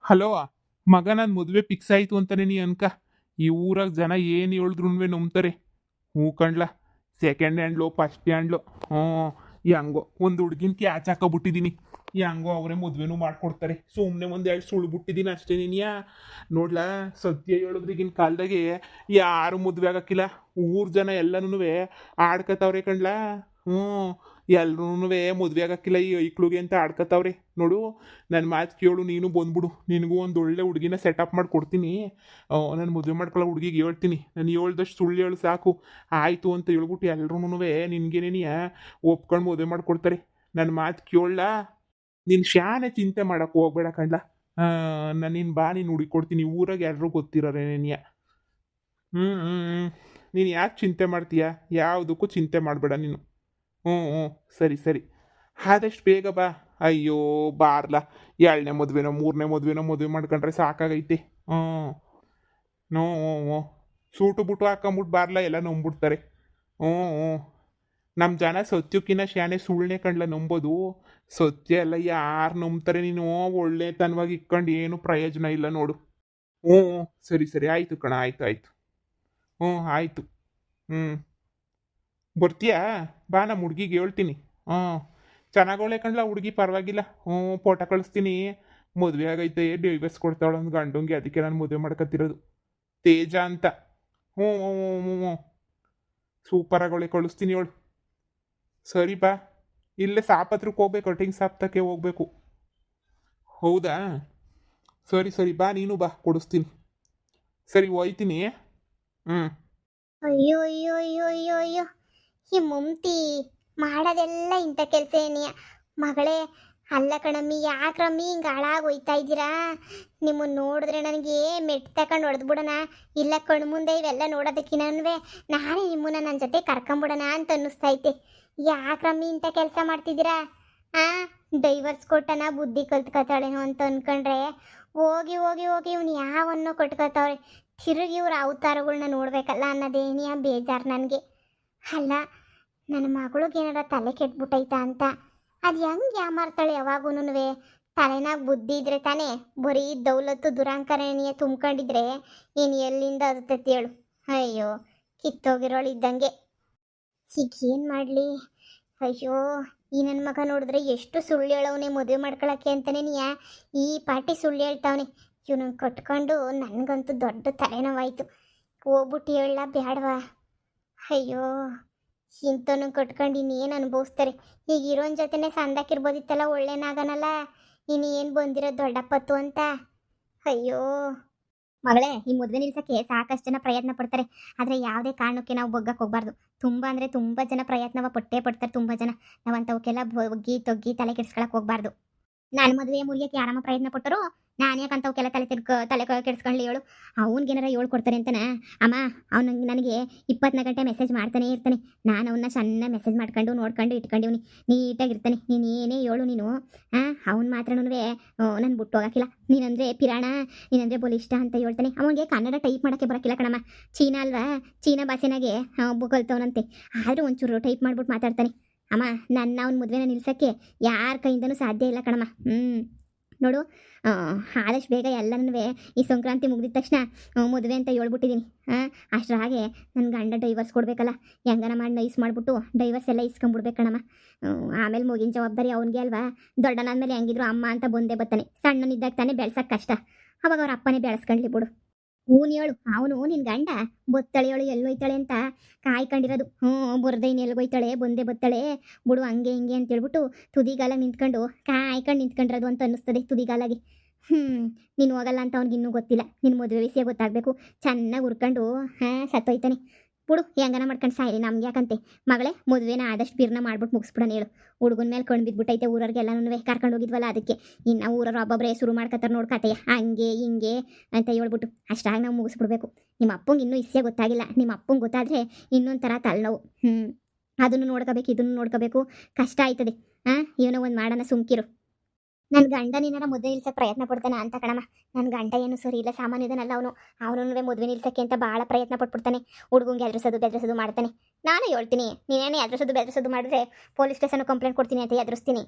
Hello ಮಗ, ನನ್ನ ಮದುವೆ ಫಿಕ್ಸ್ ಆಯಿತು ಅಂತಾನೆ ನೀ ಅನ್ಕ. ಈ ಊರಾಗ ಜನ ಏನು ಹೇಳಿದ್ರು ನಂಬ್ತಾರೆ. ಹ್ಞೂ ಕಣ್ಲ. Second ಹ್ಯಾಂಡ್ಲು first ಹ್ಯಾಂಡ್ಲು. ಹ್ಞೂ. ಹೆಂಗೋ ಒಂದು ಹುಡ್ಗಿನ ಕ್ಯಾಚ್ ಹಾಕೋಬಿಟ್ಟಿದ್ದೀನಿ. ಹೆಂಗೋ ಅವರೇ ಮದುವೆನೂ ಮಾಡ್ಕೊಡ್ತಾರೆ. ಸುಮ್ಮನೆ ಒಂದೆರಡು ಸುಳ್ಳು ಬಿಟ್ಟಿದ್ದೀನಿ ಅಷ್ಟೇ. ನೀನ್ಯಾ ನೋಡ್ಲಾ, ಸದ್ಯ ಹೇಳಿದ್ರಿಗಿನ ಕಾಲದಾಗೆ ಯಾರು ಮದುವೆ ಆಗಕ್ಕಿಲ್ಲ. ಊರ್ ಜನ ಎಲ್ಲನೂ ಆಡ್ಕತ್ತವ್ರೆ ಕಣ್ಲ. ಹ್ಞೂ. ಎಲ್ರೂ ಮದುವೆ ಆಗಕ್ಕಿಲ್ಲ ಈ ಐಕ್ಳುಗೆ ಅಂತ ಆಡ್ಕತ್ತವ್ರೆ ನೋಡು. ನನ್ನ ಮಾತು ಕೇಳು, ನೀನು ಬಂದ್ಬಿಡು. ನಿನಗೂ ಒಂದು ಒಳ್ಳೆ ಹುಡುಗಿನ ಸೆಟಪ್ ಮಾಡಿ ಕೊಡ್ತೀನಿ. ನಾನು ಮದುವೆ ಮಾಡ್ಕೊಳ್ಳೋ ಹುಡುಗಿಗೆ ಹೇಳ್ತೀನಿ. ನಾನು ಹೇಳ್ದಷ್ಟು ಸುಳ್ಳು ಹೇಳು ಸಾಕು. ಆಯಿತು ಅಂತ ಹೇಳ್ಬಿಟ್ಟು ಎಲ್ರೂ ನಿನ್ಗೇನೇನಿಯ ಒಪ್ಕೊಂಡು ಮದುವೆ ಮಾಡ್ಕೊಡ್ತಾರೆ. ನನ್ನ ಮಾತು ಕೇಳಲ್ಲ. ನೀನು ಶಾನೆ ಚಿಂತೆ ಮಾಡೋಕೆ ಹೋಗ್ಬೇಡ ಕಣ್ಲ. ನಾನು ನಿನ್ನ ಬಾ, ನೀನು ಹುಡುಕೊಡ್ತೀನಿ. ಊರಾಗ ಎಲ್ಲರೂ ಗೊತ್ತಿರೋರೆ ನೀನಿಯ. ಹ್ಞೂ ಹ್ಞೂ ಹ್ಞೂ. ನೀನು ಯಾಕೆ ಚಿಂತೆ ಮಾಡ್ತೀಯ? ಯಾವುದಕ್ಕೂ ಚಿಂತೆ ಮಾಡಬೇಡ ನೀನು. ಹ್ಞೂ ಹ್ಞೂ. ಸರಿ ಸರಿ. ಆದಷ್ಟು ಬೇಗ ಬಾ. ಅಯ್ಯೋ ಬಾರ್ಲ. ಎರಡನೇ ಮದುವೆನೋ ಮೂರನೇ ಮದುವೆ ಮಾಡ್ಕೊಂಡ್ರೆ ಸಾಕಾಗೈತೆ. ಹ್ಞೂ. ಹ್ಞೂ ಹ್ಞೂ ಹ್ಞೂ. ಸೂಟು ಬುಟ್ಟು ಹಾಕೊಂಬಿಟ್ಟು ಬಾರ್ಲ, ಎಲ್ಲ ನಂಬ್ಬಿಡ್ತಾರೆ. ಹ್ಞೂ ಹ್ಞೂ. ನಮ್ಮ ಜನ ಸತ್ಯಕ್ಕಿನ್ನ ಶಾನೆ ಸುಳ್ಳೆ ಕಣ್ಲ ನಂಬೋದು. ಸತ್ಯ ಎಲ್ಲ ಯಾರು ನಂಬ್ತಾರೆ? ನೀನು ಒಳ್ಳೆತನವಾಗಿ ಇಕ್ಕೊಂಡು ಏನು ಪ್ರಯೋಜನ ಇಲ್ಲ ನೋಡು. ಹ್ಞೂ ಹ್ಞೂ. ಸರಿ ಸರಿ, ಆಯಿತು ಕಣ, ಆಯಿತು ಆಯಿತು. ಹ್ಞೂ ಆಯಿತು. ಹ್ಞೂ. ಬರ್ತೀಯಾ? ಬಾ, ನಮ್ಮ ಹುಡ್ಗಿಗೆ ಹೇಳ್ತೀನಿ. ಹ್ಞೂ. ಚೆನ್ನಾಗವಳೆ ಕಣ್ಲ ಹುಡುಗಿ, ಪರವಾಗಿಲ್ಲ. ಹ್ಞೂ. ಫೋಟೋ ಕಳಿಸ್ತೀನಿ. ಮದುವೆ ಆಗೈತೆ, ಡೈವರ್ಸ್ ಕೊಡ್ತಾವಳ ಒಂದು ಗಂಡಂಗೆ. ಅದಕ್ಕೆ ನಾನು ಮದುವೆ ಮಾಡ್ಕೊತಿರೋದು. ತೇಜ ಅಂತ. ಹ್ಞೂ ಹ್ಞೂ ಹ್ಞೂ ಹ್ಞೂ ಹ್ಞೂ. ಸೂಪರ್ ಆಗವಳೆ, ಕಳಿಸ್ತೀನಿ ಅವಳು. ಸರಿ ಬಾ. ಇಲ್ಲೇ ಸಾಪತ್ರಕ್ಕೆ ಹೋಗ್ಬೇಕು, ಕಟಿಂಗ್ ಸಾಪ್ತಕ್ಕೆ ಹೋಗ್ಬೇಕು. ಹೌದಾ? ಸರಿ ಸರಿ, ಬಾ ನೀನು ಬಾ, ಕೊಡಿಸ್ತೀನಿ. ಸರಿ ಹೋಯ್ತೀನಿ. ಹ್ಞೂ. ಅಯ್ಯೋ ಅಯ್ಯೋ ಅಯ್ಯೋ ಅಯ್ಯೋ ಅಯ್ಯೋ, ಈ ಮುಮ್ತಿ ಮಾಡೋದೆಲ್ಲ ಇಂಥ ಕೆಲಸ ಏನಿಯ ಮಗಳೇ. ಅಲ್ಲ ಕಣಮ್ಮಿ, ಯಾಕ್ರಮ್ಮಿ ಹಿಂಗೆ ಹಾಳಾಗಿ ಹೋಯ್ತಾ ಇದ್ದೀರಾ? ನಿಮ್ಮನ್ನು ನೋಡಿದ್ರೆ ನನಗೆ ಮೆಟ್ಟು ತಗೊಂಡು ಹೊಡೆದ್ಬಿಡೋಣ, ಇಲ್ಲ ಕಣ್ಣು ಮುಂದೆ ಇವೆಲ್ಲ ನೋಡೋದಕ್ಕಿನವೇ ನಾನೇ ನಿಮ್ಮನ್ನ ನನ್ನ ಜೊತೆ ಕರ್ಕೊಂಬಿಡೋಣ ಅಂತ ಅನ್ನಿಸ್ತೈತೆ. ಯಾಕ್ರಮ್ಮಿ ಇಂಥ ಕೆಲಸ ಮಾಡ್ತಿದ್ದೀರಾ? ಆ ಡೈವರ್ಸ್ ಕೊಟ್ಟನ ಬುದ್ಧಿ ಕಲ್ತ್ಕೊತಾಳೇನೋ ಅಂತ ಅನ್ಕೊಂಡ್ರೆ, ಹೋಗಿ ಹೋಗಿ ಹೋಗಿ ಇವ್ನು ಯಾವನ್ನೋ ಕೊಟ್ಕೋತಾವ್ರೆ. ತಿರುಗಿ ಇವ್ರ ಅವತಾರಗಳನ್ನ ನೋಡ್ಬೇಕಲ್ಲ ಅನ್ನೋದೇನಿಯ ಬೇಜಾರು ನನಗೆ. ಅಲ್ಲ, ನನ್ನ ಮಗಳಿಗೆ ಏನಾರ ತಲೆ ಕೆಟ್ಬಿಟ್ಟೈತಾ ಅಂತ. ಅದು ಹೆಂಗೆ ಯಾಮಾರ್ತಾಳೆ ಯಾವಾಗೂನುವೆ? ತಲೆನಾಗ ಬುದ್ಧಿ ಇದ್ರೆ ತಾನೇ. ಬರೀ ದೌಲತ್ತು ದುರಾಂಕರಣೀಯ ತುಂಬ್ಕೊಂಡಿದ್ರೆ ಇನ್ನು ಎಲ್ಲಿಂದ ಅದುತ್ತೈತಿ ಹೇಳು? ಅಯ್ಯೋ, ಕಿತ್ತೋಗಿರೋಳು ಇದ್ದಂಗೆ. ಈಗ ಏನು ಮಾಡಲಿ? ಅಯ್ಯೋ, ಈ ನನ್ನ ಮಗ ನೋಡಿದ್ರೆ ಎಷ್ಟು ಸುಳ್ಳು ಹೇಳವನೆ ಮದುವೆ ಮಾಡ್ಕೊಳಕ್ಕೆ ಅಂತಾನೆ ಈ ಪಾರ್ಟಿ ಸುಳ್ಳು ಹೇಳ್ತಾವನೆ. ಇವನು ಕಟ್ಕೊಂಡು ನನಗಂತೂ ದೊಡ್ಡ ತಲೆನೋವಾಯಿತು. ಹೋಗ್ಬಿಟ್ಟು ಹೇಳಲ್ಲ ಬೇಡವಾ? ಅಯ್ಯೋ, ಇಂಥವನು ಕಟ್ಕೊಂಡು ಇನ್ನೇನು ಅನುಭವಿಸ್ತಾರೆ. ಈಗ ಇರೋನ್ ಜೊತೆನೆ ಸಂದಾಕಿರ್ಬೋದಿತ್ತಲ್ಲ, ಒಳ್ಳೆನಾಗನಲ್ಲ. ಇನ್ನು ಏನು ಬಂದಿರೋ ದೊಡ್ಡಪ್ಪತ್ತು ಅಂತ. ಅಯ್ಯೋ ಮಗಳೇ, ಈ ಮದುವೆ ನಿಲ್ಸಕ್ಕೆ ಸಾಕಷ್ಟು ಜನ ಪ್ರಯತ್ನ ಪಡ್ತಾರೆ. ಆದರೆ ಯಾವುದೇ ಕಾರಣಕ್ಕೆ ನಾವು ಬೊಗ್ಗಕ್ಕೆ ಹೋಗ್ಬಾರ್ದು. ತುಂಬ ಅಂದರೆ ತುಂಬ ಜನ ಪ್ರಯತ್ನವ ಪಟ್ಟೇ ಪಡ್ತಾರೆ. ತುಂಬ ಜನ ನಾವಂಥವಕ್ಕೆಲ್ಲ ಬೊಗ್ಗಿ ತೊಗ್ಗಿ ತಲೆ ಕೆಡ್ಸ್ಕೊಳಕ್ಕೆ ಹೋಗ್ಬಾರ್ದು. ನಾನು ಮದುವೆ ಮುರಿಯೋಕ್ಕೆ ಯಾರಮ್ಮ ಪ್ರಯತ್ನ ಪಟ್ಟರು? ನಾನು ಯಾಕಂತವಕ್ಕೆಲ್ಲ ತಲೆ ಕೆಡಿಸ್ಕೊಳ್ಳಿ ಹೇಳು? ಅವ್ನಿಗೇನಾರ ಹೇಳ್ಕೊಡ್ತಾರೆ ಅಂತನ? ಅಮ್ಮ, ಅವ್ನು ನನಗೆ 24 ಗಂಟೆ ಮೆಸೇಜ್ ಮಾಡ್ತಾನೆ ಇರ್ತಾನೆ. ನಾನು ಅವನ್ನ ಸಣ್ಣ ಮೆಸೇಜ್ ಮಾಡ್ಕೊಂಡು ನೋಡ್ಕೊಂಡು ಇಟ್ಕೊಂಡಿವ್ನಿ. ನೀಟಾಗಿರ್ತಾನೆ. ನೀನು ಏನೇ ಹೇಳು ನೀನು, ಅವ್ನು ಮಾತ್ರನೂ ನಾನು ಬಿಟ್ಟು ಹೋಗಕ್ಕಿಲ್ಲ. ನೀನಂದರೆ ಪಿರಾಣ, ನೀನಂದರೆ ಬಲಿಷ್ಠ ಅಂತ ಹೇಳ್ತಾನೆ. ಅವನಿಗೆ ಕನ್ನಡ ಟೈಪ್ ಮಾಡೋಕ್ಕೆ ಬರೋಕ್ಕಿಲ್ಲ ಕಣಮ್ಮ. ಚೀನಾ ಅಲ್ವಾ? ಚೀನಾ ಭಾಷೆನಾಗೆ ಕಲ್ತವನಂತೆ. ಆದರೂ ಒಂಚೂರು ಟೈಪ್ ಮಾಡ್ಬಿಟ್ಟು ಮಾತಾಡ್ತಾನೆ. ಅಮ್ಮ, ನನ್ನ ಅವ್ನ ಮದುವೆನ ನಿಲ್ಸೋಕ್ಕೆ ಯಾರ ಕೈಯಿಂದನೂ ಸಾಧ್ಯ ಇಲ್ಲ ಕಣಮ್ಮ. ನೋಡು, ಆದಷ್ಟು ಬೇಗ ಎಲ್ಲನೂ ಈ ಸಂಕ್ರಾಂತಿ ಮುಗಿದ ತಕ್ಷಣ ಮದುವೆ ಅಂತ ಹೇಳ್ಬಿಟ್ಟಿದ್ದೀನಿ. ಅಷ್ಟರ ಹಾಗೆ ನನ್ನ ಗಂಡ ಡೈವರ್ಸ್ ಕೊಡಬೇಕಲ್ಲ. ಹೆಂಗನ ಮಾಡಿ ನೈಸ್ ಮಾಡಿಬಿಟ್ಟು ಡೈವರ್ಸ್ ಎಲ್ಲ ಇಸ್ಕೊಂಡ್ಬಿಡ್ಬೇಕು ಕಣಮ್ಮ. ಆಮೇಲೆ ಮುಗಿನ ಜವಾಬ್ದಾರಿ ಅವನಿಗೆ ಅಲ್ವಾ? ದೊಡ್ಡನಾದ್ಮೇಲೆ ಹೆಂಗಿದ್ರು ಅಮ್ಮ ಅಂತ ಬಂದೇ ಬರ್ತಾನೆ. ಸಣ್ಣನಿದ್ದಾಗ ತಾನೇ ಬೆಳ್ಸೋಕ್ಕೆ ಕಷ್ಟ. ಅವಾಗ ಅವ್ರ ಅಪ್ಪನೇ ಬೆಳೆಸ್ಕೊಂಡ್ಲಿ ಬಿಡು. ಹೂನು ಹೇಳು, ಅವನು ನಿನ್ನ ಗಂಡ ಬೊತ್ತಳೆಯೋಳು ಎಲ್ಲೋಯ್ತಾಳೆ ಅಂತ ಕಾಯ್ಕೊಂಡಿರೋದು. ಬುರ್ದೈನ್ ಎಲ್ಗೋಯ್ತಾಳೆ, ಬಂದೇ ಬತ್ತಾಳೆ ಬಿಡು, ಹಂಗೆ ಹಿಂಗೆ ಅಂತ ಹೇಳ್ಬಿಟ್ಟು ತುದಿಗಾಲಾಗಿ ನಿಂತ್ಕೊಂಡು ಕಾಯ್ಕೊಂಡು ನಿಂತ್ಕೊಂಡಿರೋದು ಅಂತ ಅನ್ನಿಸ್ತದೆ ತುದಿಗಾಲಾಗಿ. ನೀನು ಹೋಗಲ್ಲ ಅಂತ ಅವ್ನಿಗೆ ಇನ್ನೂ ಗೊತ್ತಿಲ್ಲ. ನಿನ್ನ ಮದುವೆ ವಿಷಯ ಗೊತ್ತಾಗಬೇಕು. ಚೆನ್ನಾಗಿ ಹುರ್ಕೊಂಡು ಸತ್ತೋಯ್ತಾನೆ ಬಿಡು. ಹೆಂಗನ ಮಾಡ್ಕೊಂಡು ಸಾಯಿರಿ, ನಮ್ಗೆ ಯಾಕಂತೆ. ಮಗಳೇ, ಮದುವೆನ ಆದಷ್ಟು ಬಿರ್ನ ಮಾಡ್ಬಿಟ್ಟು ಮುಗಿಸ್ಬಿಡೋಣ ಹೇಳು. ಹುಡುಗನ ಮೇಲೆ ಕಣ್ಣು ಬಿದ್ದುಬಿಟ್ಟೈತೆ. ಊರವ್ರಿಗೆಲ್ಲನೂ ಕರ್ಕೊಂಡು ಹೋಗಿದ್ವಲ್ಲ, ಅದಕ್ಕೆ ಇನ್ನು ಊರವ್ರು ಒಬ್ಬೊಬ್ಬರೇ ಶುರು ಮಾಡ್ಕೊತಾರೆ ನೋಡ್ಕತೆಯ ಹಂಗೆ ಹಿಂಗೆ ಅಂತ ಹೇಳ್ಬಿಟ್ಟು ಅಷ್ಟಾಗಿ ನಾವು ಮುಗಿಸ್ಬಿಡ್ಬೇಕು. ನಿಮ್ಮ ಅಪ್ಪಂಗೆ ಇನ್ನೂ ವಿಷಯ ಗೊತ್ತಾಗಿಲ್ಲ. ನಿಮ್ಮ ಅಪ್ಪಂಗೆ ಗೊತ್ತಾದರೆ ಇನ್ನೊಂದು ಥರ ತಲೆನೋವು. ಅದನ್ನು ನೋಡ್ಕೋಬೇಕು, ಇದನ್ನು ನೋಡ್ಕೋಬೇಕು, ಕಷ್ಟ ಆಯ್ತದೆ. ಏನೋ ಒಂದು ಮಾಡೋಣ, ಸುಮ್ಕಿರು. ನನ್ನ ಗಂಡ ನೀನಾರ ಮದುವೆ ನಿಲ್ಸಕ್ಕೆ ಪ್ರಯತ್ನ ಪಡ್ತಾನೆ ಅಂತ ಕಣಮ್ಮ. ನನ್ನ ಗಂಡ ಏನು ಸರಿ ಇಲ್ಲ, ಸಾಮಾನ್ಯದನಲ್ಲ ಅವನು. ಅವನು ಮದುವೆ ನಿಲ್ಸಕ್ಕೆ ಅಂತ ಭಾಳ ಪ್ರಯತ್ನ ಪಟ್ಬಿಡ್ತಾನೆ. ಹುಡುಗಂಗೆ ಬೆದರಿಸೋದು ಮಾಡ್ತಾನೆ. ನಾನು ಹೇಳ್ತೀನಿ, ನೀನೇನೇ ಎದುರಿಸೋದು ಮಾಡಿದ್ರೆ ಪೊಲೀಸ್ ಸ್ಟೇಷನ್ ಕಂಪ್ಲೇಂಟ್ ಕೊಡ್ತೀನಿ ಅಂತ ಎದುರಿಸ್ತೀನಿ.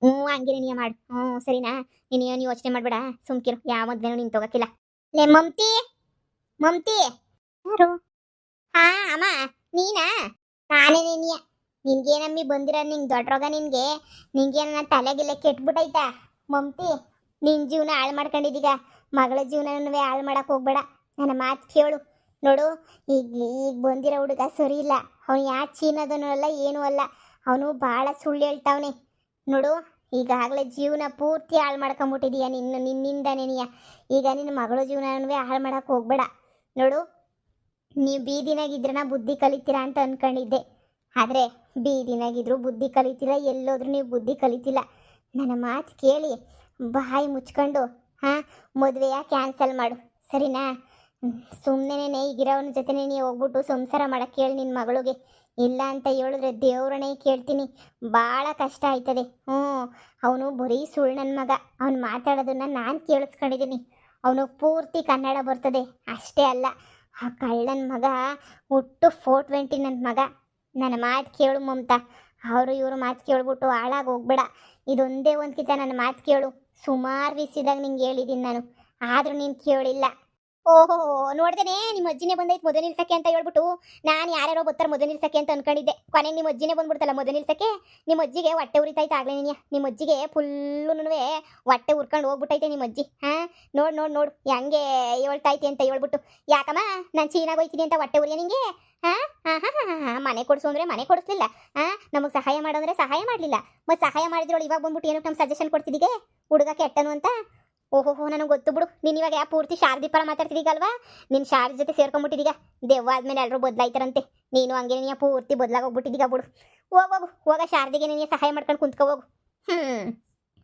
ಹ್ಞೂ ಹಂಗೇನೆ ನೀ ಮಾಡು. ಹ್ಞೂ ಸರಿನಾ? ನೀನು ಏನು ಯೋಚನೆ ಮಾಡಬೇಡ, ಸುಮ್ಕಿರು. ಯಾವ ಮದ್ವೆನೂ ನೀನು ತಗೋಕಿಲ್ಲ. ಲೇ ಮಮ್ತಿ, ಮಮ್ತಿ. ಯಾರು? ಹಾ ಅಮ್ಮ, ನೀನಾ? ನಾನೇ ನೀನಿಯ. ನಿನ್ಗೇನಮ್ಮಿ ಬಂದಿರ, ನಿಂಗೆ ದೊಡ್ಡ ರೋಗ ನಿನ್ಗೆ. ನಿಂಗೇನ ತಲೆಗಿಲ್ಲ ಕೆಟ್ಬಿಟ್ಟೈತಾ ಮಮ್ತಿ? ನಿನ್ ಜೀವನ ಹಾಳು ಮಾಡ್ಕೊಂಡಿದ್ದೀಗ. ಮಗಳ ಜೀವನವೇ ಹಾಳು ಮಾಡಕ್ ಹೋಗ್ಬೇಡ. ನನ್ನ ಮಾತು ಕೇಳು. ನೋಡು, ಈಗ ಈಗ ಬಂದಿರೋ ಹುಡುಗ ಸರಿ ಇಲ್ಲ. ಅವನು ಯಾ ಚೀನದನೂ ಅಲ್ಲ, ಏನೂ ಅಲ್ಲ. ಅವನು ಭಾಳ ಸುಳ್ಳು ಹೇಳ್ತಾವನೆ. ನೋಡು, ಈಗಾಗಲೇ ಜೀವನ ಪೂರ್ತಿ ಹಾಳು ಮಾಡ್ಕೊಂಬಿಟ್ಟಿದೀಯ ನಿನ್ನಿಂದನೇನಿಯ. ಈಗ ನಿನ್ನ ಮಗಳ ಜೀವನವೇ ಹಾಳು ಮಾಡಕ್ಕೆ ಹೋಗ್ಬೇಡ. ನೋಡು, ನೀವು ಬೀದಿನಾಗಿದ್ರನ ಬುದ್ಧಿ ಕಲಿತೀರಾ ಅಂತ ಅನ್ಕೊಂಡಿದ್ದೆ. ಆದರೆ ಬೀದಿನಾಗಿದ್ರು ಬುದ್ಧಿ ಕಲಿತಿಲ್ಲ, ಎಲ್ಲೋದ್ರೂ ನೀವು ಬುದ್ಧಿ ಕಲಿತಿಲ್ಲ. ನನ್ನ ಮಾತು ಕೇಳಿ ಬಾಯಿ ಮುಚ್ಕೊಂಡು ಮದುವೆಯ ಕ್ಯಾನ್ಸಲ್ ಮಾಡು, ಸರಿನಾ? ಸುಮ್ಮನೆ ಈಗಿರೋವನ ಜೊತೆನೇ ನೀವು ಹೋಗ್ಬಿಟ್ಟು ಸಂಸಾರ ಮಾಡಕ್ಕೆ ಹೇಳಿ ನಿನ್ನ ಮಗಳಿಗೆ. ಇಲ್ಲ ಅಂತ ಹೇಳಿದ್ರೆ ದೇವ್ರನೇ ಕೇಳ್ತೀನಿ, ಭಾಳ ಕಷ್ಟ ಆಯ್ತದೆ. ಅವನು ಬರೀ ಸುಳ್ಳು ನನ್ನ ಮಗ. ಅವ್ನು ಮಾತಾಡೋದನ್ನ ನಾನು ಕೇಳಿಸ್ಕೊಂಡಿದ್ದೀನಿ. ಅವನು ಪೂರ್ತಿ ಕನ್ನಡ ಬರ್ತದೆ, ಅಷ್ಟೇ ಅಲ್ಲ ಆ ಕಳ್ಳನ ಮಗ ಹುಟ್ಟು 420 ನನ್ನ ಮಗ. ನನ್ನ ಮಾತು ಕೇಳು ಮಮತಾ. ಅವರು ಇವರು ಮಾತು ಕೇಳ್ಬಿಟ್ಟು ಹಾಳಾಗಿ ಹೋಗ್ಬೇಡ. ಇದೊಂದೇ ಒಂದ್ಕಿತ ನನ್ನ ಮಾತು ಕೇಳು. ಸುಮಾರು ವಿಷಯದಾಗ ನಿಂಗೆ ಹೇಳಿದ್ದೀನಿ ನಾನು, ಆದರೂ ನೀನು ಕೇಳಿಲ್ಲ. ಓಹೋ, ನೋಡ್ದೇನೆ ನಿಮ್ಮ ಅಜ್ಜಿನೇ ಬಂದೈತೆ ಮದುವೆ ನಿಲ್ಸಕ್ಕೆ ಅಂತ ಹೇಳ್ಬಿಟ್ಟು. ನಾನು ಯಾರ್ಯಾರೋ ಬರ್ತಾರೆ ಮದುವೆ ನಿಲ್ಸಕ್ಕೆ ಅಂತ ಅನ್ಕೊಂಡಿದ್ದೆ. ಕೊನೆಗೆ ನಿಮ್ಮ ಅಜ್ಜಿನೇ ಬಂದ್ಬಿಡ್ತಲ್ಲ ಮದುವೆ ನಿಲ್ಸಕ್ಕೆ. ನಿಮ್ಮ ಅಜ್ಜಿಗೆ ಹೊಟ್ಟೆ ಉರಿತೈತೆ ಆಗ್ಲೇ ನೀನು. ನಿಮ್ಮ ಅಜ್ಜಿಗೆ ಫುಲ್ಲೂ ಹೊಟ್ಟೆ ಉರ್ಕೊಂಡು ಹೋಗ್ಬಿಟ್ಟೈತೆ ನಿಮ್ಮ ಅಜ್ಜಿ. ನೋಡು ನೋಡು ನೋಡು ಹೆಂಗೆ ಹೇಳ್ತೈತೆ ಅಂತ ಹೇಳ್ಬಿಟ್ಟು. ಯಾಕಮ್ಮ ನಾನು ಚೀನಾಗ ಹೋಯ್ತೀನಿ ಅಂತ ಹೊಟ್ಟೆ ಉರಿಯ ನಿಂಗೆ? ಮನೆ ಕೊಡಿಸು ಅಂದರೆ ಮನೆ ಕೊಡಿಸ್ಲಿಲ್ಲ. ನಮಗೆ ಸಹಾಯ ಮಾಡೋದ್ರೆ ಸಹಾಯ ಮಾಡಲಿಲ್ಲ. ಮತ್ತು ಸಹಾಯ ಮಾಡಿದ್ರೋಳು ಇವಾಗ ಬಂದ್ಬಿಟ್ಟು ಏನಕ್ಕೆ ನಮ್ಮ ಸಜೆಷನ್ ಕೊಡ್ತಿದ್ದೀಗೆ ಹುಡುಗ ಕೆಟ್ಟನು ಅಂತ? ಓಹೋಹೋ, ನನಗೆ ಗೊತ್ತು ಬಿಡು. ನೀನು ಇವಾಗ ಪೂರ್ತಿ ಶಾರದಿ ಪರ ಮಾತಾಡ್ತಿದ್ದೀಗಲ್ವಾ? ನಿನ್ನ ಶಾರದಿ ಜೊತೆ ಸೇರ್ಕೊಂಡ್ಬಿಟ್ಟಿದ್ದೀಗ. ದೆವ್ವ ಆದ್ಮೇಲೆ ಎಲ್ಲರೂ ಬದಲಾಯ್ತಾರಂತೆ. ನೀನು ಹಂಗೆ ನೀನು ಪೂರ್ತಿ ಬದಲಾಗೋಗ್ಬಿಟ್ಟಿದ್ದೀಗ ಬಿಡು. ಹೋಗೋಗು, ಹೋಗ ಶಾರದಿಗೆ ನೀನು ಸಹಾಯ ಮಾಡ್ಕೊಂಡು ಕುಂತ್ಕೋ ಹೋಗು.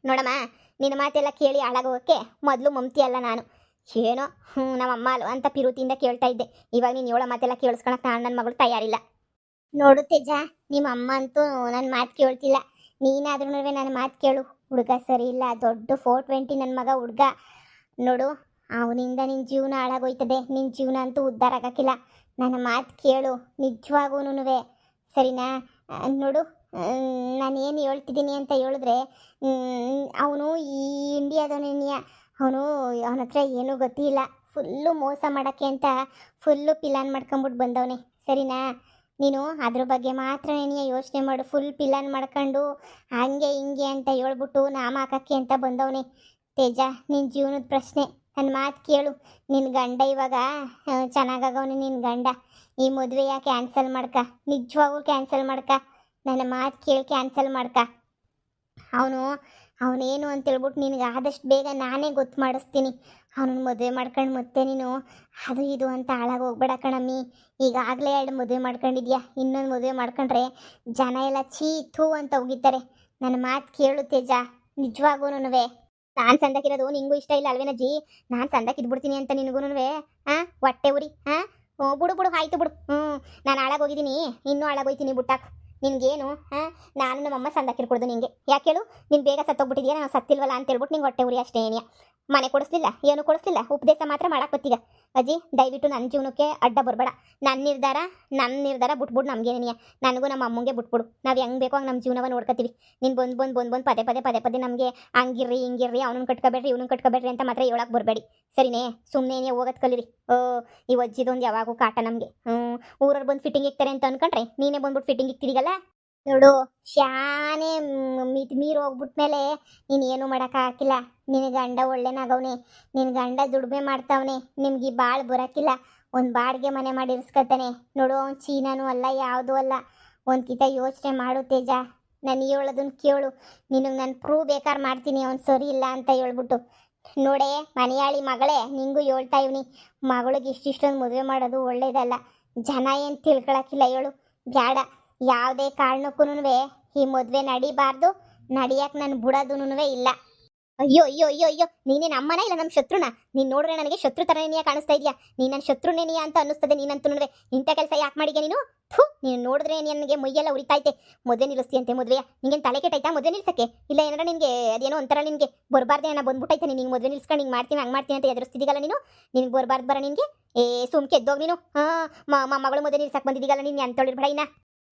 ನೋಡಮ್ಮ, ನಿನ್ನ ಮಾತೆಲ್ಲ ಕೇಳಿ ಹಾಳಾಗೋಕ್ಕೆ ಮೊದಲು ಮಮ್ತಿ ಅಲ್ಲ ನಾನು. ಏನೋ ನಮ್ಮಮ್ಮ ಅಲ್ವ ಅಂತ ಪಿರುತಿಯಿಂದ ಕೇಳ್ತಾ ಇದ್ದೆ. ಇವಾಗ ನೀನು ಹೇಳೋ ಮಾತೆಲ್ಲ ಕೇಳಿಸ್ಕೊಳಕ್ಕೆ ನಾನು ನನ್ನ ಮಗಳು ತಯಾರಿಲ್ಲ. ನೋಡು ತೇಜ, ನಿಮ್ಮ ಅಮ್ಮ ಅಂತೂ ನನ್ನ ಮಾತು ಕೇಳ್ತಿಲ್ಲ. ನೀನಾದ್ರೂ ನನ್ನ ಮಾತು ಕೇಳು. ಹುಡುಗ ಸರಿ ಇಲ್ಲ, ದೊಡ್ಡ 420 ನನ್ನ ಮಗ ಹುಡುಗ. ನೋಡು, ಅವನಿಂದ ನಿನ್ನ ಜೀವನ ಹಾಳಾಗೋಯ್ತದೆ. ನಿನ್ನ ಜೀವನ ಅಂತೂ ಉದ್ಧಾರ ಆಗೋಕ್ಕಿಲ್ಲ. ನನ್ನ ಮಾತು ಕೇಳು ನಿಜವಾಗೂನುವೆ, ಸರಿನಾ? ನೋಡು, ನಾನು ಏನು ಹೇಳ್ತಿದ್ದೀನಿ ಅಂತ ಹೇಳಿದ್ರೆ, ಅವನು ಈ ಇಂಡಿಯಾದವನೇನಿಯ. ಅವನ ಹತ್ರ ಏನೂ ಗೊತ್ತಿಲ್ಲ. ಫುಲ್ಲು ಮೋಸ ಮಾಡೋಕ್ಕೆ ಅಂತ ಫುಲ್ಲು ಪ್ಲಾನ್ ಮಾಡ್ಕೊಂಬಿಟ್ಟು ಬಂದವನೇ, ಸರಿನಾ? ನೀನು ಅದ್ರ ಬಗ್ಗೆ ಮಾತ್ರ ನೀನು ಯೋಚನೆ ಮಾಡು. ಫುಲ್ ಪ್ಲಾನ್ ಮಾಡ್ಕೊಂಡು ಹಂಗೆ ಹಿಂಗೆ ಅಂತ ಹೇಳ್ಬಿಟ್ಟು ನಾಮ ಹಾಕಕ್ಕೆ ಅಂತ ಬಂದವನೇ. ತೇಜ, ನಿನ್ನ ಜೀವನದ ಪ್ರಶ್ನೆ. ನನ್ನ ಮಾತು ಕೇಳು. ನಿನ್ನ ಗಂಡ ಇವಾಗ ಚೆನ್ನಾಗವನೇ. ನಿನ್ನ ಗಂಡ ಈ ಮದುವೆಯ ಕ್ಯಾನ್ಸಲ್ ಮಾಡ್ಕ, ನಿಜವಾಗೂ ಕ್ಯಾನ್ಸಲ್ ಮಾಡ್ಕ. ನನ್ನ ಮಾತು ಕೇಳಿ ಕ್ಯಾನ್ಸಲ್ ಮಾಡ್ಕ. ಅವನೇನು ಅಂತೇಳ್ಬಿಟ್ಟು ನಿನಗೆ ಆದಷ್ಟು ಬೇಗ ನಾನೇ ಗೊತ್ತು ಮಾಡಿಸ್ತೀನಿ. ಅವನನ್ನು ಮದುವೆ ಮಾಡ್ಕೊಂಡು ಮತ್ತೆ ನೀನು ಅದು ಇದು ಅಂತ ಹಾಳಾಗಿ ಹೋಗ್ಬೇಡ ಕಣಮ್ಮಿ. ಈಗಾಗಲೇ 2 ಮದುವೆ ಮಾಡ್ಕೊಂಡಿದ್ಯಾ, ಇನ್ನೊಂದು ಮದುವೆ ಮಾಡ್ಕೊಂಡ್ರೆ ಜನ ಎಲ್ಲ ಚೀತು ಅಂತ ಹೋಗಿದ್ದಾರೆ. ನನ್ನ ಮಾತು ಕೇಳು ತೇಜ, ನಿಜವಾಗೂನುವೆ. ನಾನು ಸಂದಕ್ಕಿರೋದು ನಿಂಗೂ ಇಷ್ಟ ಇಲ್ಲ ಅಲ್ವೇನಜ್ಜಿ? ನಾನು ಸಂದಕ್ಕಿದ್ಬಿಡ್ತೀನಿ ಅಂತ ನಿನಗೂನುವೆ ಹೊಟ್ಟೆ ಉರಿ. ಬಿಡು ಬಿಡು, ಆಯಿತು ಬಿಡು. ನಾನು ಹಾಳಾಗೋಗಿದ್ದೀನಿ, ಇನ್ನೂ ಹಾಳಾಗೋಯ್ತೀನಿ ಬಿಟ್ಟಾಕ. ನಿನ್ಗೇನು ನಾನು ನಮ್ಮಮ್ಮ ಸಂದಕ್ಕಿರ್ಕೊಡ್ದು ನಿಂಗೆ. ಯಾಕೆ ಹೇಳು? ನೀನು ಬೇಗ ಸತ್ತೋಗ್ಬಿಟ್ಟಿದ್ಯಾ, ನಾವು ಸತ್ತಿಲ್ವಲ್ಲ ಅಂತ ಹೇಳ್ಬಿಟ್ಟು ನಿಂಗೆ ಹೊಟ್ಟೆ ಉರಿ ಅಷ್ಟೇ. ಏನಿಯ ಮನೆ ಕೊಡಿಸ್ಲಿಲ್ಲ, ಏನು ಕೊಡಿಸ್ಲಿಲ್ಲ, ಉಪದೇಶ ಮಾತ್ರ ಮಾಡಕ್ಕೆ ಬತ್ತೀಗ. ಅಜ್ಜಿ, ದಯವಿಟ್ಟು ನನ್ನ ಜೀವನಕ್ಕೆ ಅಡ್ಡ ಬರಬೇಡ. ನನ್ನ ನಿರ್ಧಾರ ಬಿಟ್ಬಿಡು ನಮಗೇನಿಯ. ನನಗೂ ನಮ್ಮ ಅಮ್ಮಂಗೆ ಬಿಟ್ಬಿಡು. ನಾವು ಹೆಂಗೆ ಬೇಕೋ ಹಂಗೆ ನಮ್ಮ ಜೀವನವ ನೋಡ್ಕೊತೀವಿ. ನೀನು ಬಂದು ಪದೇ ಪದೇ ನಮಗೆ ಹಂಗಿರ್ರಿ ಹಿಂಗಿರ್ರಿ, ಅವನನ್ನು ಕಟ್ಕೋಬೇಡ್ರಿ ಇವನನ್ನು ಕಟ್ಕೋಬೇಡ್ರಿ ಅಂತ ಮಾತ್ರ ಹೇಳಕ್ಕೆ ಬರಬೇಡಿ, ಸರಿನೇ? ಸುಮ್ಮನೆ ಹೋಗೋದು ಕಲೀರಿ. ಈ ಅಜ್ಜಿದೊಂದು ಯಾವಾಗೂ ಕಾಟ ನಮಗೆ. ಊರವ್ರು ಬಂದು ಫಿಟ್ಟಿಂಗ್ ಇಕ್ತಾರೆ ಅಂತ ಅನ್ಕೊಂಡ್ರೆ ನೀನೇ ಬಂದ್ಬಿಟ್ಟು ಫಿಟ್ಟಿಂಗ್ ಇಕ್ತಿದೀಗಲ್ಲ. ನೋಡು, ಶಾನೆ ಮೀರು ಹೋಗ್ಬಿಟ್ಮೇಲೆ ನೀನು ಏನೂ ಮಾಡೋಕ್ಕಾಗಿಲ್ಲ. ನಿನ್ನ ಗಂಡ ಒಳ್ಳೆನಾಗವನೆ, ನಿನ್ನ ಗಂಡ ದುಡಿಮೆ ಮಾಡ್ತಾವನೆ. ನಿಮ್ಗೆ ಬಾಳು ಬರೋಕ್ಕಿಲ್ಲ. ಒಂದು ಬಾಡಿಗೆ ಮನೆ ಮಾಡಿ ಇರಿಸ್ಕೊತಾನೆ. ನೋಡು, ಅವ್ನು ಚೀನಾನೂ ಅಲ್ಲ, ಯಾವುದೂ ಅಲ್ಲ. ಒಂದು ಕಿತ ಯೋಚನೆ ಮಾಡು ತೇಜ. ನಾನು ಹೇಳೋದನ್ನು ಕೇಳು. ನಿನಗೆ ನಾನು ಪ್ರೂವ್ ಬೇಕಾದ್ರೆ ಮಾಡ್ತೀನಿ ಅವ್ನು ಸರಿ ಇಲ್ಲ ಅಂತ ಹೇಳ್ಬಿಟ್ಟು. ನೋಡೇ ಮನೆಯಾಳಿ ಮಗಳೇ, ನಿಂಗೂ ಹೇಳ್ತಾ ಇವ್ನಿ, ಮಗಳಿಗೆ ಇಷ್ಟಿಷ್ಟೊಂದು ಮದುವೆ ಮಾಡೋದು ಒಳ್ಳೇದಲ್ಲ. ಜನ ಏನು ತಿಳ್ಕೊಳಕ್ಕಿಲ್ಲ ಹೇಳು. ಬೇಡ, ಯಾವುದೇ ಕಾರಣಕ್ಕೂ ಈ ಮದುವೆ ನಡಿಬಾರ್ದು. ನಡಿಯಕ್ಕೆ ನಾನು ಬಿಡೋದೂ ಇಲ್ಲ. ಅಯ್ಯೋ ಅಯ್ಯೋ ಅಯ್ಯೋ ಅಯ್ಯೋ, ನೀನೇ ನಮ್ಮನ ಇಲ್ಲ ನಮ್ಮ ಶತ್ರುನ? ನೀನು ನೋಡ್ರೆ ನನಗೆ ಶತ್ರು ಥರನೇನಿಯ ಕಾಣಿಸ್ತಾ ಇದೆಯಾ? ನೀನು ನನ್ನ ಶತ್ರುನೇನಿಯ ಅಂತ ಅನ್ನಿಸ್ತದೆ ನೀನಂತೂ. ಇಂಥ ಕೆಲಸ ಯಾಕೆ ಮಾಡಿದ್ಯಾ ನೀನು? ನೀನು ನೋಡಿದ್ರೆ ನನಗೆ ಮೈಯೆಲ್ಲ ಉರಿತೈತೆ. ಮದುವೆ ನಿಲ್ಲಿಸ್ತೀಯಂತೆ ಮದುವೆಯ? ನಿಂಗೇನು ತಲೆ ಕೆಟ್ಟೈತಾ ಮದುವೆ ನಿಲ್ಸಕ್ಕೆ? ಇಲ್ಲ ಏನಾರ ನಿನಗೆ ಅದೇನೋ ಒಂಥರ ನಿನಗೆ ಬರಬಾರ್ದೆ ನಾನು ಬಂದ್ಬಿಟ್ಟೈತೆ. ನಿನಗೆ ಮದುವೆ ನಿಲ್ಸ್ಕೊಂಡು ಹಿಂಗೆ ಮಾಡ್ತೀನಿ ಹಂಗೆ ಮಾಡ್ತೀನಿ ಅಂತ ಎದುರಿಸ್ತಿದ್ದೀಗಲ್ಲ ನೀನು. ನಿನಗೆ ಬರಬಾರ್ದು ಬರ ನಿನಗೆ. ಸುಮ್ಕೆ ಎದ್ದೋಗಿ ನೀನು. ಮಗಳು ಮದುವೆ ನಿಲ್ಸಕ್ಕೆ ಬಂದಿದ್ದೀಗಲ್ಲ ನೀನು, ಎಂತೊಳಿರ್ಬೇಡ ಇನ್ನ.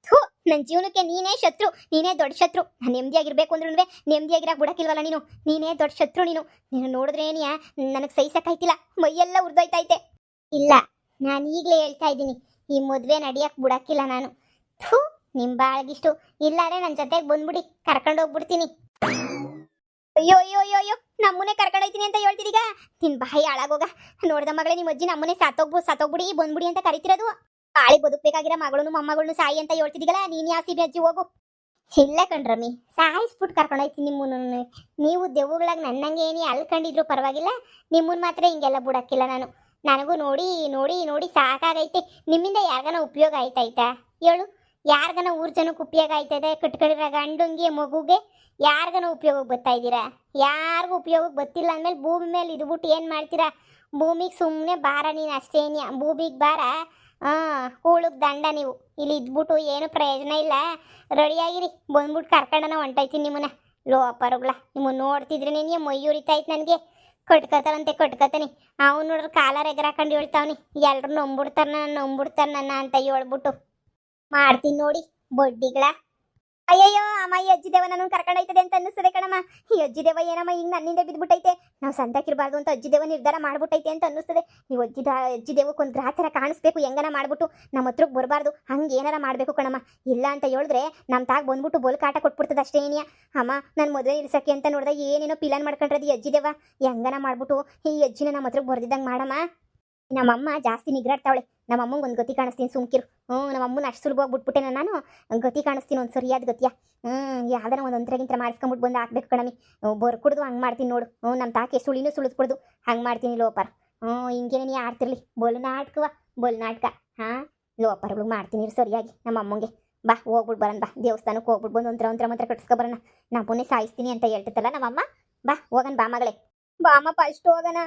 ಥು, ನನ್ನ ಜೀವನಕ್ಕೆ ನೀನೇ ಶತ್ರು, ನೀನೇ ದೊಡ್ಡ ಶತ್ರು. ನಾನು ನೆಮ್ಮದಿಯಾಗಿರ್ಬೇಕು ಅಂದ್ರೂ ನೆಮ್ಮದಿಯಾಗಿರಾಕ್ ಬಿಡಕ್ಕಿಲ್ವಲ್ಲ ನೀನೇ ದೊಡ್ಡ ಶತ್ರು. ನೀನು ನೋಡಿದ್ರೆ ಏನಿಯಾ ನನಗೆ ಸಹಿಸಕ್ಕಾಯ್ತಿಲ್ಲ, ಮೈಯೆಲ್ಲ ಉರ್ದೋಯ್ತೈತೆ. ಇಲ್ಲ, ನಾನು ಈಗಲೇ ಹೇಳ್ತಾ ಇದ್ದೀನಿ, ಈ ಮದುವೆ ನಡಿಯಕ್ಕೆ ಬಿಡಕ್ಕಿಲ್ಲ ನಾನು. ಥೂ, ನಿಮ್ಮ ಬಾಳಗಿಷ್ಟು. ಇಲ್ಲಾರೆ ನನ್ನ ಜೊತೆಗೆ ಬಂದ್ಬಿಡಿ, ಕರ್ಕೊಂಡೋಗ್ಬಿಡ್ತೀನಿ. ಅಯ್ಯೋ ಅಯ್ಯೋ ಅಯ್ಯೋ ಅಯ್ಯೋ, ನಮ್ಮನೆ ಕರ್ಕೊಂಡೋಯ್ತೀನಿ ಅಂತ ಹೇಳ್ತಿದೀಗ. ನಿನ್ ಬಾಯಿ ಹಾಳಾಗೋಗ. ನೋಡ್ದ ಮಗಳೇ, ನಿಮ್ಮ ಅಜ್ಜಿ ನಮ್ಮನೆ ಸತ್ತೋಗ್ಬಿಡಿ ಬಂದ್ಬಿಡಿ ಅಂತ ಕರಿತಿರೋದು. ಬಾಳಿ ಬದುಕಬೇಕಾಗಿರೋ ಮಗಳನ್ನು ಮೊಮ್ಮಗಳನ್ನು ಸಾಯಿ ಅಂತ ಹೇಳ್ತಿದ್ದೀಗಲ್ಲ, ನೀನ್ ಯಾವ ಸಿಬಿ ಅಜ್ಜಿ ಹೋಗು. ಇಲ್ಲ ಕಣ್ರಮ್ಮಿ, ಸಾಯಿಸ್ಬಿಟ್ಟು ಕರ್ಕೊಂಡೋಯ್ತೀನಿ ನಿಮ್ಮನ್ನು. ನೀವು ದೆವ್ವಗಳಾಗಿ ನನ್ನಂಗೆ ಏನಿ ಅಲ್ಕೊಂಡಿದ್ರು ಪರವಾಗಿಲ್ಲ, ನಿಮ್ಮನ್ನ ಮಾತ್ರ ಹಿಂಗೆಲ್ಲ ಬಿಡಕ್ಕಿಲ್ಲ ನಾನು. ನನಗೂ ನೋಡಿ ನೋಡಿ ನೋಡಿ ಸಾಕಾಗೈತೆ. ನಿಮ್ಮಿಂದ ಯಾರಿಗಾನ ಉಪಯೋಗ ಆಯ್ತಾಯ್ತಾ ಹೇಳು? ಯಾರಿಗಾನ ಊರ್ ಜನಕ್ಕೆ ಉಪಯೋಗ ಆಯ್ತದೆ? ಕಟ್ಕೊಂಡಿರೋ ಗಂಡಂಗೆ ಮಗುಗೆ ಯಾರಿಗಾನ ಉಪಯೋಗಕ್ಕೆ ಬರ್ತಾ ಇದ್ದೀರಾ? ಯಾರಿಗೂ ಉಪಯೋಗಕ್ಕೆ ಬರ್ತಿಲ್ಲ ಅಂದಮೇಲೆ ಭೂಮಿ ಮೇಲೆ ಇದ್ಬಿಟ್ಟು ಏನು ಮಾಡ್ತೀರಾ? ಭೂಮಿಗೆ ಸುಮ್ಮನೆ ಬಾರ, ನೀನು ಅಷ್ಟೇನ್ಯ ಭೂಮಿಗೆ ಬಾರ. ಕೂಳಕ್ಕೆ ದಂಡ ನೀವು. ಇಲ್ಲಿ ಇದ್ಬಿಟ್ಟು ಏನು ಪ್ರಯೋಜನ ಇಲ್ಲ. ರೆಡಿಯಾಗಿರಿ, ಬಂದ್ಬಿಟ್ಟು ಕರ್ಕೊಂಡನ ಹೊಂಟೈತೀನಿ ನಿಮ್ಮನ್ನ. ಲೋ ಅಪ್ಪರುಗಳ, ನಿಮ್ಮನ್ನು ನೋಡ್ತಿದ್ರೆ ನೀನು ಮೈ ಉರಿತಾಯ್ತು ನನಗೆ. ಕಟ್ಕತಾನೆ. ಅವ್ನು ನೋಡ್ರೆ ಕಾಲರ್ ಎಗರಾಕೊಂಡು ಹೇಳ್ತಾವ್ನಿ, ಎಲ್ರು ನಂಬಿಡ್ತಾರ ನನ್ನ ಅಂತ ಹೇಳ್ಬಿಟ್ಟು. ಮಾಡ್ತೀನಿ ನೋಡಿ ಬಡ್ಡಿಗಳ. ಅಯ್ಯಯ್ಯೋ ಅಮ್ಮ, ಈ ಅಜ್ಜಿದೇವ ನನ್ನ ಕರ್ಕೊಂಡೈತದೆ ಅಂತ ಅನ್ನಿಸ್ತದೆ ಕಣಮ್ಮ. ಈ ಅಜ್ಜಿದೇವ ಏನಮ್ಮ ಹಿಂಗೆ ನನ್ನಿಂದ ಬಿದ್ದುಬಿಟ್ಟೈತೆ. ನಾವು ಸಂತಕ್ಕಿರಬಾರ್ದು ಅಂತ ಅಜ್ಜಿದೇವ ನಿರ್ಧಾರ ಮಾಡ್ಬಿಟ್ಟೈತೆ ಅಂತ ಅನ್ನಿಸ್ತದೆ. ನೀವು ಅಜ್ಜಿದೇವಕ್ಕೆ ಒಂದು ಗ್ರಾಚಾರ ಕಾಣಿಸ್ಬೇಕು, ಹೆಂಗನ ಮಾಡ್ಬಿಟ್ಟು ನಮ್ಮ ಹತ್ರಕ್ಕೆ ಬರಬಾರ್ದು, ಹಂಗೆ ಏನಾರ ಮಾಡಬೇಕು ಕಣಮ್ಮ. ಇಲ್ಲ ಅಂತ ಹೇಳಿದ್ರೆ ನಮ್ಮ ತಾಗ ಬಂದ್ಬಿಟ್ಟು ಬೋಲ್ ಕಾಟ ಕೊಟ್ಬಿಡ್ತದೆ ಅಷ್ಟೇ ಏನಿಯ. ಅಮ್ಮ, ನನ್ನ ಮದುವೆ ಇರ್ಸಕ್ಕೆ ಅಂತ ನೋಡಿದ್ರೆ ಏನೇನೋ ಪ್ಲಾನ್ ಮಾಡ್ಕೊಂಡ್ರದು ಈ ಅಜ್ಜಿದೇವ. ಹೆಂಗನ ಮಾಡ್ಬಿಟ್ಟು ಈ ಅಜ್ಜಿನ ನಮ್ಮ ಹತ್ರಕ್ಕೆ ಬರ್ದಿದ್ದಂಗೆ ಮಾಡಮ್ಮ. ನಮ್ಮಮ್ಮ ಜಾಸ್ತಿ ನಿಗ್ರಾಡ್ತಾವಳೆ. ನಮ್ಮಮ್ಮಂಗೆ ಒಂದು ಗತಿ ಕಾಣಿಸ್ತೀನಿ, ಸುಮ್ಕಿರು. ನಮ್ಮಮ್ಮನ ಅಷ್ಟು ಸುಲಭವಾಗಿ ಬಿಟ್ಬಿಟ್ಟೆ ನಾನು. ಗತಿ ಕಾಣಿಸ್ತೀನಿ, ಒಂದು ಸರಿಯಾದ ಗತಿಯ. ಯಾವ್ದಾರ ಒಂದು ಒಂಥರಗಿಂತ ಮಾಡಿಸ್ಕೊಂಬಿಟ್ಟು ಬಂದು ಹಾಕ್ಬೇಕು ಕಣಮಿ. ಬರ್ಕೊಡ್ದು ಹಂಗೆ ಮಾಡ್ತೀನಿ ನೋಡು. ನಮ್ಮ ತಾಕೆ ಸುಳಿನೂ ಸುಳಿದ್ಕೊಡ್ದು ಹಂಗೆ ಮಾಡ್ತೀನಿ ಲೋಪರ್. ಹಿಂಗೇನೆ ನೀ ಆಡ್ತಿರ್ಲಿ ಬೋಲ್ ನಾಟಕ. ಹಾಂ, ಲೋಪರ್ಗಳು ಮಾಡ್ತೀನಿ ಸರಿಯಾಗಿ ನಮ್ಮ ಅಮ್ಮಂಗೆ. ಬಾ ಹೋಗ್ಬಿಟ್ಟು ಬರೋಣ, ಬಾ ದೇವಸ್ಥಾನಕ್ಕೆ ಹೋಗ್ಬಿಟ್ಟು ಬಂದು ಒಂಥರ ಕಟ್ಸ್ಕೊ ಬರೋಣ. ನಮ್ಮನ್ನೇ ಸಾಯಿಸ್ತೀನಿ ಅಂತ ಹೇಳ್ತಿತ್ತಲ್ಲ ನಮ್ಮಮ್ಮ. ಬಾ ಹೋಗೋಣ, ಬಾ ಮಗಳೇ, ಬಾ ಅಮ್ಮ ಫಸ್ಟ್ ಹೋಗೋಣ.